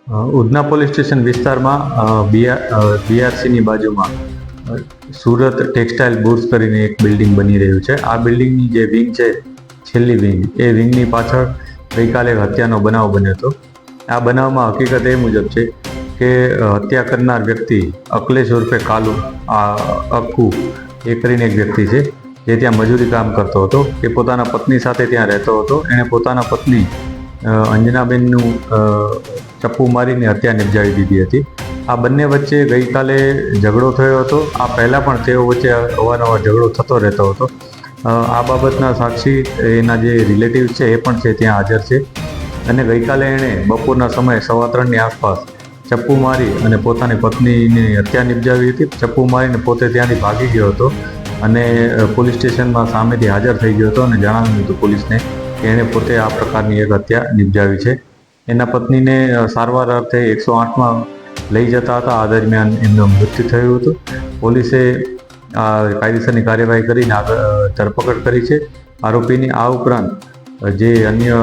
Udhna police station વિસ્તારમાં બીઆરસીની બાજુમાં Surat textile bourse કરીને એક બિલ્ડિંગ બની રહ્યું છે. આ બિલ્ડિંગની જે વિંગ છે, છેલ્લી વિંગ, એ વિંગની પાછળ ગઈકાલે એક હત્યાનો બનાવ બન્યો હતો. આ બનાવમાં હકીકત એ મુજબ છે કે હત્યા કરનાર વ્યક્તિ અકલેશ ઉર્ફે કાલુ અક્કુ એ કરીને એક વ્યક્તિ છે જે ત્યાં મજૂરી કામ કરતો હતો. એ પોતાના પત્ની સાથે ત્યાં રહેતો હતો. એણે પોતાના પત્ની અંજનાબેનનું ચપ્પુ મારીને હત્યા નિપજાવી દીધી હતી. આ બંને વચ્ચે ગઈકાલે ઝઘડો થયો હતો. આ પહેલાં પણ તેઓ વચ્ચે અવારનવાર ઝઘડો થતો રહેતો હતો. આ બાબતના સાક્ષી એના જે રિલેટિવ્સ છે એ પણ છે ત્યાં હાજર છે. અને ગઈકાલે એણે બપોરના સમયે 3:15ની આસપાસ ચપ્પુ મારી અને પોતાની પત્નીની હત્યા નિપજાવી હતી. ચપ્પુ મારીને પોતે ત્યાંથી ભાગી ગયો હતો અને પોલીસ સ્ટેશનમાં સામેથી હાજર થઈ ગયો હતો અને જણાવ્યું હતું પોલીસને કે એણે પોતે આ પ્રકારની એક હત્યા નિપજાવી છે. એના પત્નીને સારવાર અર્થે 108માં લઈ જતા હતા. આ દરમિયાન એમનું મૃત્યુ થયું હતું. પોલીસે કાયદેસરની કાર્યવાહી કરીને ધરપકડ કરી છે આરોપીની. આ ઉપરાંત જે અન્ય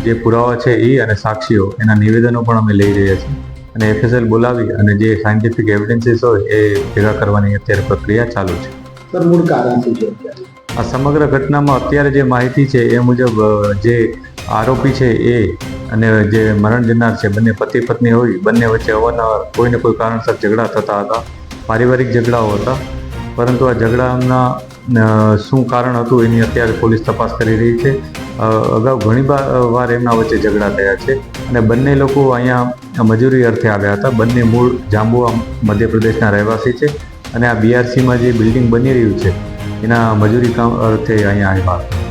જે પુરાવા છે એ અને સાક્ષીઓ એના નિવેદનો પણ અમે લઈ રહ્યા છીએ અને એફએસએલ બોલાવી અને જે સાયન્ટિફિક એવિડન્સીસ હોય એ ભેગા કરવાની અત્યારે પ્રક્રિયા ચાલુ છે. સર, મૂળ કારણ શું છે? આ સમગ્ર ઘટનામાં અત્યારે જે માહિતી છે એ મુજબ જે આરોપી છે એ અને જે મરણ જનાર છે, બંને પતિ પત્ની હોય, બંને વચ્ચે અવારનવાર કોઈને કોઈ કારણસર ઝઘડા થતા હતા. પારિવારિક ઝઘડાઓ હતા. પરંતુ આ ઝઘડાના શું કારણ હતું એની અત્યારે પોલીસ તપાસ કરી રહી છે. અગાઉ ઘણી વાર એમના વચ્ચે ઝઘડા થયા છે અને બંને લોકો અહીંયા મજૂરી અર્થે આવ્યા હતા. બંને મૂળ જાંબુઆ મધ્યપ્રદેશના રહેવાસી છે અને આ બીઆરસીમાં જે બિલ્ડિંગ બની રહ્યું છે એના મજૂરી કામ અર્થે અહીંયા આવ્યા હતા.